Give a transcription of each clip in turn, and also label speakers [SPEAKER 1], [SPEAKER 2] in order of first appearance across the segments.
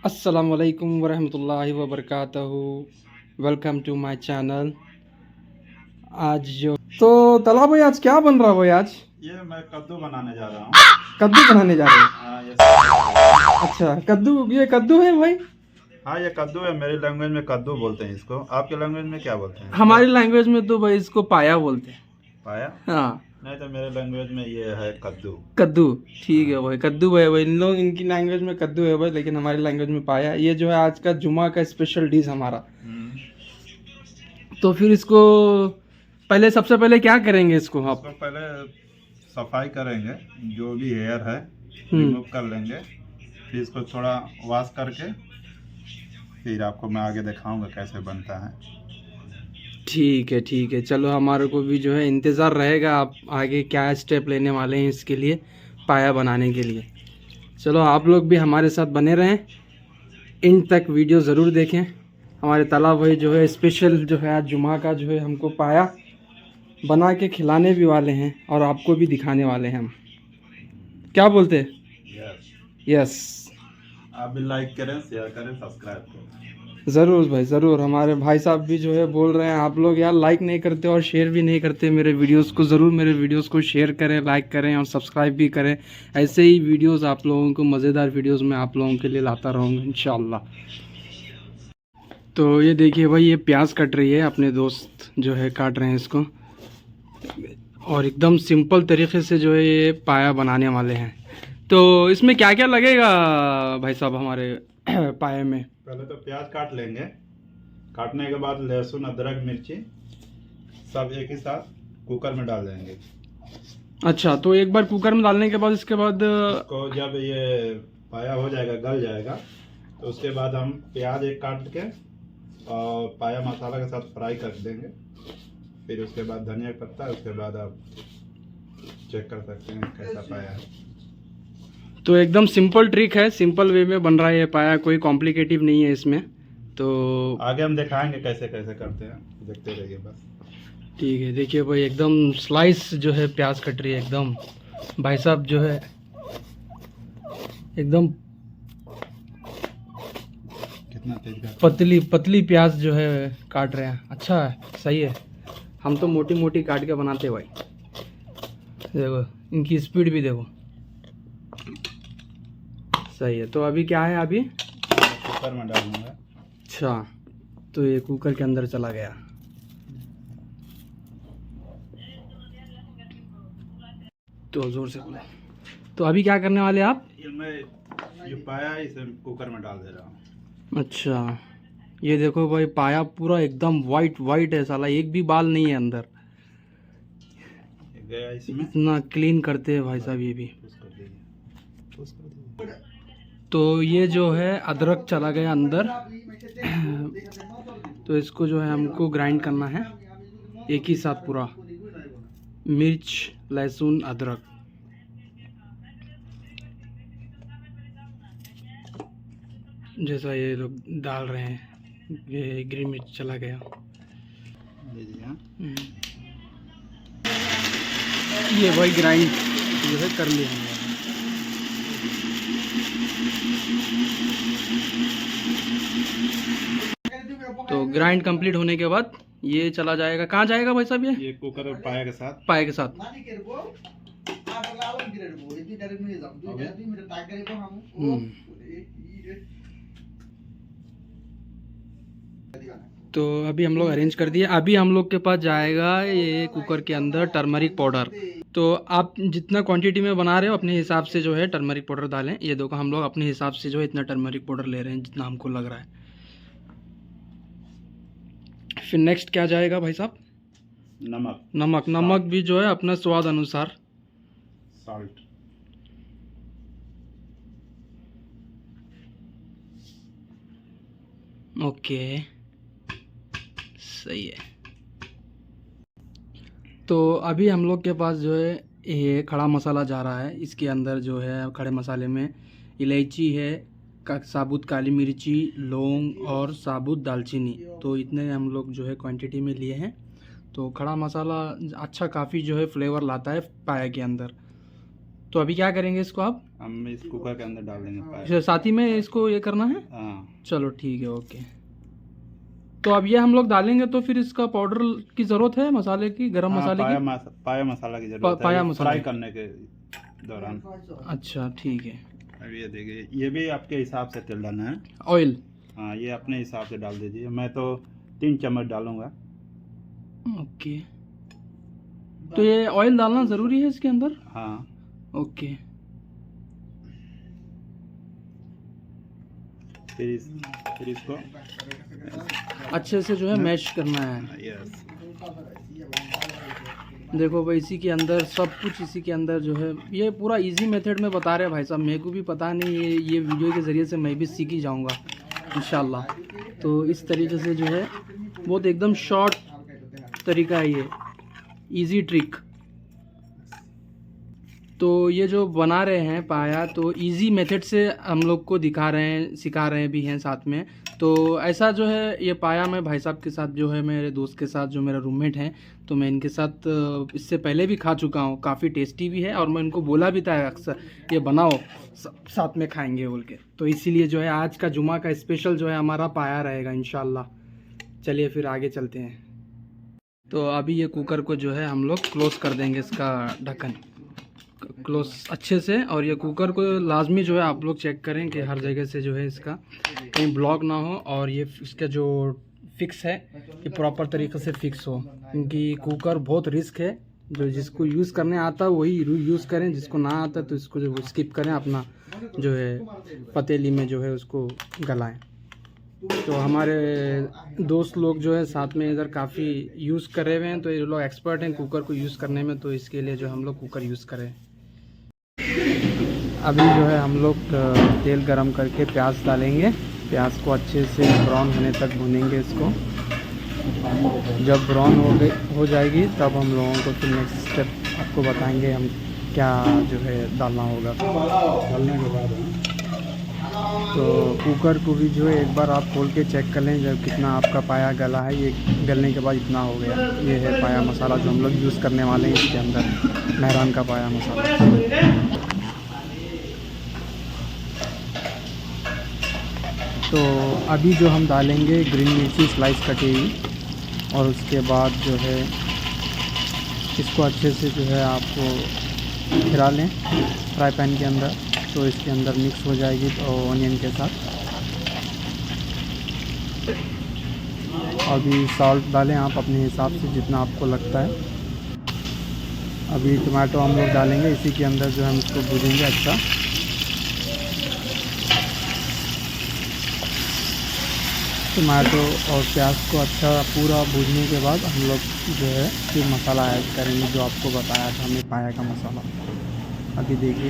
[SPEAKER 1] अस्सलाम वालेकुम वरहमतुल्लाहि वबरकातुहू। Welcome to my channel. आज जो तो तला भाई आज क्या बन रहा भाई? आज
[SPEAKER 2] ये मैं कद्दू बनाने जा रहा हूँ।
[SPEAKER 1] कद्दू बनाने जा रहे हैं?
[SPEAKER 2] हाँ, ये सब।
[SPEAKER 1] अच्छा, कद्दू, ये कद्दू है भाई?
[SPEAKER 2] हाँ, ये कद्दू है। मेरी लैंग्वेज में कद्दू बोलते हैं इसको। आपके लैंग्वेज में क्या बोलते हैं?
[SPEAKER 1] हमारी लैंग्वेज में तो भाई इसको पाया बोलते हैं।
[SPEAKER 2] पाया?
[SPEAKER 1] हाँ,
[SPEAKER 2] नहीं तो मेरे लैंग्वेज में ये है कद्दू।
[SPEAKER 1] कद्दू। ठीक है भाई, कद्दू है भाई। इन लोग इनकी लैंग्वेज में कद्दू है भाई, लेकिन हमारी लैंग्वेज में पाया। ये जो है आज का जुमा का स्पेशल डिश हमारा। तो फिर इसको सबसे पहले क्या करेंगे इसको आप?
[SPEAKER 2] इसको पहले सफाई करेंगे, जो भी हेयर है रिमूव कर लेंगे। फिर इसको थोड़ा वॉश करके फिर आपको मैं आगे दिखाऊंगा कैसे बनता है।
[SPEAKER 1] ठीक है, ठीक है, चलो हमारे को भी जो है इंतज़ार रहेगा आप आगे क्या स्टेप लेने वाले हैं इसके लिए, पाया बनाने के लिए। चलो आप लोग भी हमारे साथ बने रहें, इन तक वीडियो ज़रूर देखें। हमारे ताला भाई जो है स्पेशल जो है आज जुमा का जो है हमको पाया बना के खिलाने भी वाले हैं और आपको भी दिखाने वाले हैं हम। क्या बोलते हैं? यस।
[SPEAKER 2] आप भी लाइक करें, शेयर करें, सब्सक्राइब करें।
[SPEAKER 1] ज़रूर भाई, ज़रूर। हमारे भाई साहब भी जो है बोल रहे हैं आप लोग यार लाइक नहीं करते और शेयर भी नहीं करते मेरे वीडियोस को। ज़रूर मेरे वीडियोस को शेयर करें, लाइक करें और सब्सक्राइब भी करें। ऐसे ही वीडियोस आप लोगों को, मज़ेदार वीडियोस मैं आप लोगों के लिए लाता रहूँगा इंशाल्लाह। तो ये देखिए भाई, ये प्याज कट रही है, अपने दोस्त जो है काट रहे हैं इसको, और एकदम सिंपल तरीके से जो है ये पाया बनाने वाले हैं। तो इसमें क्या क्या लगेगा भाई साहब हमारे पाए में?
[SPEAKER 2] पहले तो प्याज काट लेंगे। काटने के बाद लहसुन, अदरक, मिर्ची सब एक ही साथ कुकर में डाल देंगे।
[SPEAKER 1] अच्छा, तो एक बार कुकर में डालने के बाद इसके बाद
[SPEAKER 2] इसको जब ये पाया हो जाएगा, गल जाएगा, तो उसके बाद हम प्याज एक काट के और पाया मसाला के साथ फ्राई कर देंगे। फिर उसके बाद धनिया पत्ता, उसके बाद आप चेक कर सकते हैं कैसा पाया है।
[SPEAKER 1] तो एकदम सिंपल ट्रिक है, सिंपल वे में बन रहा है ये पाया, कोई कॉम्प्लिकेटिव नहीं है इसमें। तो
[SPEAKER 2] आगे हम दिखाएंगे कैसे कैसे करते हैं, देखते रहिए बस।
[SPEAKER 1] ठीक है, देखिए भाई एकदम स्लाइस जो है प्याज कट रही है एकदम। भाई साहब जो है एकदम
[SPEAKER 2] कितना तेज का
[SPEAKER 1] पतली पतली प्याज जो है काट रहे हैं। अच्छा है, सही है। हम तो मोटी मोटी काट के बनाते हैं भाई। देखो इनकी स्पीड भी देखो, सही है। तो अभी क्या है? अभी
[SPEAKER 2] कुकर में डालूंगा।
[SPEAKER 1] अच्छा, तो ये कुकर के अंदर चला गया। तो जोर से बोले। तो अभी क्या करने वाले आप?
[SPEAKER 2] मैं ये पाया है, इसे कुकर में डाल दे रहा हूँ।
[SPEAKER 1] अच्छा, ये देखो भाई पाया पूरा एकदम वाइट वाइट है, साला एक भी बाल नहीं है अंदर।
[SPEAKER 2] गया इसमें।
[SPEAKER 1] इतना क्लीन करते हैं भाई साहब ये भी।
[SPEAKER 2] उसको दीजिए, उसको दीजिए।
[SPEAKER 1] तो ये जो है अदरक चला गया अंदर। तो इसको जो है हमको ग्राइंड करना है एक ही साथ पूरा, मिर्च, लहसुन, अदरक। जैसा ये लोग डाल रहे हैं, ये ग्रीन मिर्च चला गया।
[SPEAKER 2] लीजिए। हाँ।
[SPEAKER 1] ये भाई ग्राइंड जो है कर लिया हमने। तो ग्राइंड कंप्लीट होने के बाद ये चला जाएगा, कहाँ जाएगा भाई साहब?
[SPEAKER 2] ये कुकर और पाया के साथ।
[SPEAKER 1] पाए के साथ। तो अभी हम लोग अरेंज कर दिए। अभी हम लोग के पास जाएगा ये कुकर के अंदर टर्मरिक पाउडर। तो आप जितना क्वांटिटी में बना रहे हो अपने हिसाब से जो है टर्मरिक पाउडर डालें। ये देखो हम लोग अपने हिसाब से जो है इतना टर्मरिक पाउडर ले रहे हैं जितना हमको लग रहा है। फिर नेक्स्ट क्या जाएगा भाई साहब?
[SPEAKER 2] नमक।
[SPEAKER 1] नमक। नमक भी जो है अपना स्वाद अनुसार।
[SPEAKER 2] सॉल्ट।
[SPEAKER 1] ओके, सही है। तो अभी हम लोग के पास जो है ये खड़ा मसाला जा रहा है। इसके अंदर जो है खड़े मसाले में इलायची है, साबुत काली मिर्ची, लौंग और साबुत दालचीनी। तो इतने हम लोग जो है क्वांटिटी में लिए हैं। तो खड़ा मसाला अच्छा काफ़ी जो है फ्लेवर लाता है पाया के अंदर। तो अभी क्या करेंगे इसको आप?
[SPEAKER 2] हम इस कुकर के अंदर डाल देंगे पाया।
[SPEAKER 1] अच्छा, साथ ही में इसको ये करना है।
[SPEAKER 2] हाँ
[SPEAKER 1] चलो ठीक है, ओके। तो अब ये हम लोग डालेंगे तो फिर इसका पाउडर की ज़रूरत है, मसाले की, गरम
[SPEAKER 2] हाँ,
[SPEAKER 1] मसाले की।
[SPEAKER 2] पाया मसाला की जरूरत है
[SPEAKER 1] पाया
[SPEAKER 2] ये
[SPEAKER 1] मसाला।
[SPEAKER 2] फ्राई करने के दौरान।
[SPEAKER 1] अच्छा ठीक है।
[SPEAKER 2] अब ये देखिए, ये भी आपके हिसाब से तेल डालना है।
[SPEAKER 1] ऑयल।
[SPEAKER 2] हाँ, ये अपने हिसाब से डाल दीजिए। मैं तो 3 चम्मच डालूंगा।
[SPEAKER 1] ओके, तो ये ऑयल डालना ज़रूरी है इसके अंदर।
[SPEAKER 2] हाँ,
[SPEAKER 1] ओके।
[SPEAKER 2] फिर इसको
[SPEAKER 1] अच्छे से जो है मैश करना है।
[SPEAKER 2] यस,
[SPEAKER 1] देखो भाई, इसी के अंदर सब कुछ, इसी के अंदर जो है, ये पूरा इजी मेथड में बता रहे हैं भाई साहब। मेरे को भी पता नहीं, ये वीडियो के ज़रिए से मैं भी सीख ही जाऊंगा इंशाल्लाह। तो इस तरीके से जो है, बहुत एकदम शॉर्ट तरीका है ये, इजी ट्रिक। तो ये जो बना रहे हैं पाया, तो इजी मेथड से हम लोग को दिखा रहे हैं, सिखा रहे भी हैं साथ में। तो ऐसा जो है, ये पाया मैं भाई साहब के साथ जो है, मेरे दोस्त के साथ, जो मेरा रूममेट हैं, तो मैं इनके साथ इससे पहले भी खा चुका हूँ। काफ़ी टेस्टी भी है, और मैं इनको बोला भी था अक्सर, ये बनाओ साथ में खाएंगे बोल के। तो इसीलिए जो है, आज का जुमा का स्पेशल जो है हमारा पाया रहेगा इंशाल्लाह। चलिए फिर आगे चलते हैं। तो अभी ये कुकर को जो है हम लोग क्लोज़ कर देंगे, इसका ढक्कन क्लोज अच्छे से। और ये कुकर को लाजमी जो है आप लोग चेक करें कि हर जगह से जो है इसका कहीं ब्लॉक ना हो, और ये इसका जो फिक्स है ये प्रॉपर तरीके से फिक्स हो, क्योंकि कुकर बहुत रिस्क है। जो जिसको यूज़ करने आता है वही यूज़ करें, जिसको ना आता तो इसको जो स्किप करें, अपना जो है पतीली में जो है उसको गलाएं। तो हमारे दोस्त लोग जो है साथ में इधर काफ़ी यूज़ करे हुए हैं, तो ये लोग एक्सपर्ट हैं कुकर को यूज़ करने में, तो इसके लिए जो हम लोग कुकर यूज़ करें। अभी जो है हम लोग तेल गरम करके प्याज डालेंगे। प्याज को अच्छे से ब्राउन होने तक भूनेंगे इसको। जब ब्राउन हो जाएगी तब हम लोगों को फिर नेक्स्ट स्टेप आपको बताएंगे हम क्या जो है डालना होगा। डालने के बाद तो कुकर को भी जो है एक बार आप खोल के चेक कर लें, जब कितना आपका पाया गला है। ये गलने के बाद इतना हो गया। ये है पाया मसाला जो हम लोग यूज़ करने वाले हैं इसके अंदर, मेहरान का पाया मसाला। तो अभी जो हम डालेंगे ग्रीन मिर्ची स्लाइस कटी हुई, और उसके बाद जो है इसको अच्छे से जो है आपको फिरा लें फ्राई पैन के अंदर, तो इसके अंदर मिक्स हो जाएगी तो ऑनियन के साथ। अभी सॉल्ट डालें आप अपने हिसाब से जितना आपको लगता है। अभी टमाटो हम लोग डालेंगे इसी के अंदर, जो हम इसको भूजेंगे अच्छा। टमाटो और प्याज को अच्छा पूरा भूनने के बाद हम लोग जो है फिर मसाला ऐड करेंगे, जो आपको बताया था हमें पाया का मसाला। अभी देखिए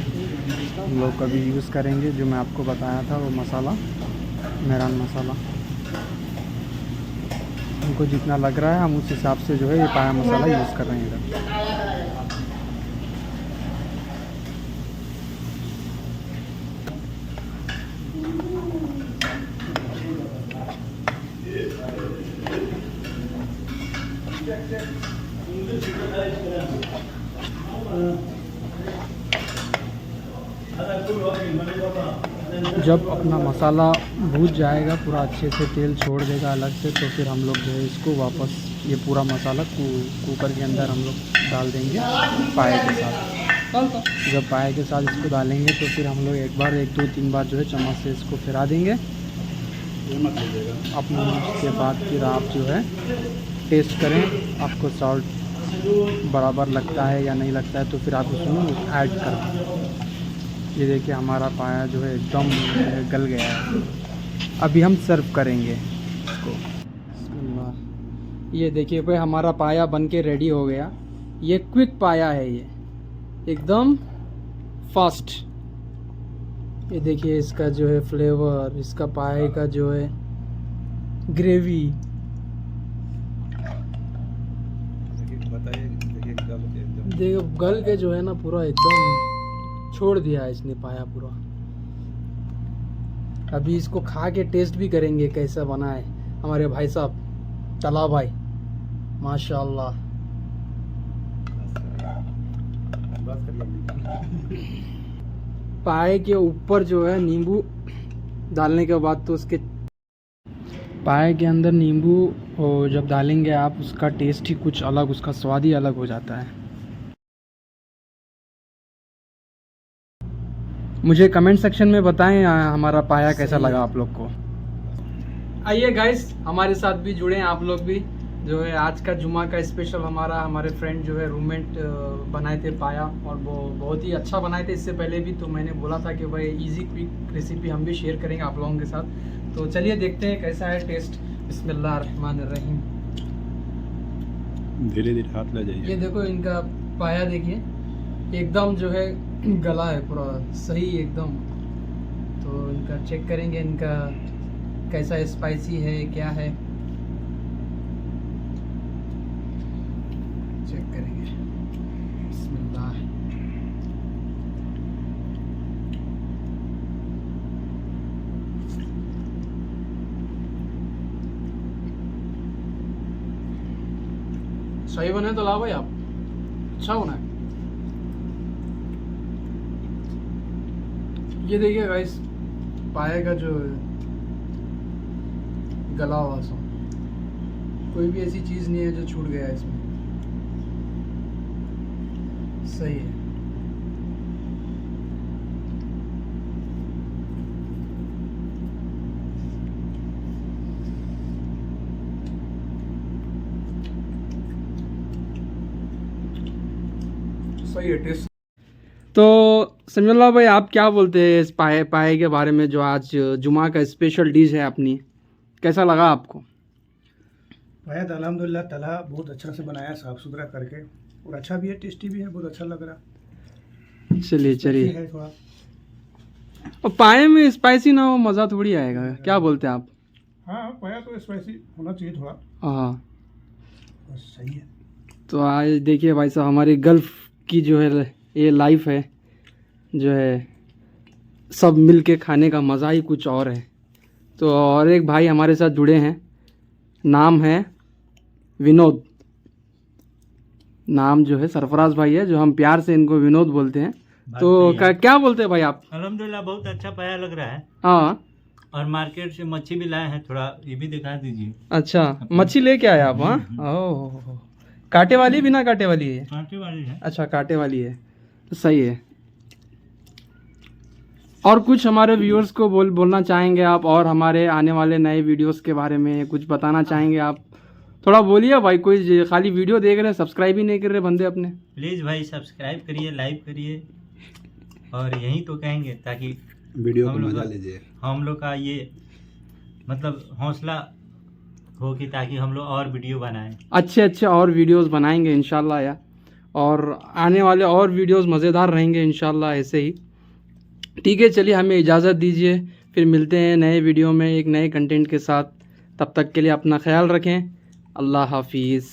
[SPEAKER 1] हम लोग कभी यूज़ करेंगे जो मैं आपको बताया था वो मसाला, मेहरान मसाला। हमको जितना लग रहा है हम उस हिसाब से जो है ये पाया मसाला यूज़ कर रहे हैं इधर। जब अपना मसाला भूज जाएगा, पूरा अच्छे से तेल छोड़ देगा अलग से, तो फिर हम लोग जो है इसको वापस ये पूरा मसाला कुकर के अंदर हम लोग डाल देंगे पाए के साथ। जब पाए के साथ इसको डालेंगे तो फिर हम लोग एक बार 1 2 3 बार जो है चम्मच से इसको फिरा देंगे अपने। उसके बाद फिर आप जो है टेस्ट करें, आपको सॉल्ट बराबर लगता है या नहीं लगता है, तो फिर आप उसमें ऐड करें। ये देखिए हमारा पाया जो है एकदम गल गया है। अभी हम सर्व करेंगे इसको। ये देखिए भाई हमारा पाया बन के रेडी हो गया। ये क्विक पाया है, ये एकदम फास्ट। ये देखिए इसका जो है फ्लेवर, इसका पाए का जो है ग्रेवी। देखो गल के जो है ना पूरा एकदम छोड़ दिया है इसने पाया पूरा। अभी इसको खा के टेस्ट भी करेंगे कैसा बना है हमारे भाई साहब तला भाई, माशाल्लाह। पाए के ऊपर जो है नींबू डालने के बाद तो उसके पाए के अंदर नींबू और जब डालेंगे आप उसका टेस्ट ही कुछ अलग, उसका स्वाद ही अलग हो जाता है। मुझे कमेंट सेक्शन में बताएं हमारा पाया कैसा लगा आप लोग को। आइए गाइस, हमारे साथ भी जुड़े हैं आप लोग भी। जो है आज का जुमा का स्पेशल हमारे फ्रेंड जो है रूममेट बनाए थे पाया, और वो बहुत ही अच्छा बनाए थे। इससे पहले भी तो मैंने बोला था कि भाई इजी क्विक रेसिपी हम भी शेयर करेंगे आप लोगों के साथ। तो चलिए देखते हैं कैसा है टेस्ट। बिस्मिल्लाहिर्रहमानिर्रहीम।
[SPEAKER 2] धीरे धीरे हाथ ले जाइए।
[SPEAKER 1] ये देखो इनका पाया, देखिए एकदम जो है गला है पूरा सही एकदम। तो इनका चेक करेंगे इनका कैसा स्पाइसी है क्या है, चेक करेंगे। बिस्मिल्लाह। सही बने तो लाओ भाई आप, अच्छा होना है। ये देखिए गाइस पाए का जो गला हुआ सा, कोई भी ऐसी चीज़ नहीं है जो छूट गया है इसमें, सही है। सही है टेस्ट। तो समीउल्लाह भाई आप क्या बोलते हैं इस पाए के बारे में, जो आज जुमा का स्पेशल डिश है अपनी, कैसा लगा आपको?
[SPEAKER 3] पाया तो अल्हम्दुलिल्लाह ताला बहुत अच्छा से बनाया, साफ़ सुथरा करके, और अच्छा भी है, टेस्टी भी है, बहुत अच्छा लग रहा।
[SPEAKER 1] चलिए चलिए।
[SPEAKER 3] है थोड़ा,
[SPEAKER 1] और पाए में स्पाइसी ना हो मज़ा थोड़ी आएगा, क्या बोलते हैं आप?
[SPEAKER 3] हाँ पाया तो स्पाइसी होना चाहिए थोड़ा,
[SPEAKER 1] हाँ
[SPEAKER 3] बस सही है।
[SPEAKER 1] तो आज देखिए भाई साहब हमारी गल्फ़ की जो है ये लाइफ है, जो है सब मिल के खाने का मज़ा ही कुछ और है। तो और एक भाई हमारे साथ जुड़े हैं, नाम है विनोद। नाम जो है सरफराज भाई है, जो हम प्यार से इनको विनोद बोलते हैं। तो क्या बोलते हैं भाई आप?
[SPEAKER 4] अल्हम्दुलिल्लाह बहुत अच्छा पाया लग रहा है।
[SPEAKER 1] हाँ,
[SPEAKER 4] और मार्केट से मच्छी भी लाए हैं, थोड़ा ये भी दिखा दीजिए।
[SPEAKER 1] अच्छा मच्छी लेके आए आप? हाँ, ओह कांटे वाली बिना कांटे वाली है?
[SPEAKER 4] कांटे वाली है।
[SPEAKER 1] अच्छा कांटे वाली है, तो सही है। और कुछ हमारे व्यूअर्स को बोलना चाहेंगे आप, और हमारे आने वाले नए वीडियोस के बारे में कुछ बताना चाहेंगे आप? थोड़ा बोलिए भाई, कोई खाली वीडियो देख रहे, सब्सक्राइब ही नहीं कर रहे बंदे अपने।
[SPEAKER 4] प्लीज़ भाई सब्सक्राइब करिए, लाइक करिए, और यही तो कहेंगे ताकि
[SPEAKER 2] वीडियो को मजा लीजिए।
[SPEAKER 4] हम लोग का ये मतलब हौसला हो कि ताकि हम लोग और वीडियो बनाएं।
[SPEAKER 1] अच्छे और वीडियोस बनाएंगे इंशाल्लाह यार, और आने वाले और वीडियोस मज़ेदार रहेंगे इंशाल्लाह ऐसे ही। ठीक है, चलिए हमें इजाज़त दीजिए, फिर मिलते हैं नए वीडियो में एक नए कंटेंट के साथ। तब तक के लिए अपना ख्याल रखें। अल्लाह हाफिज़।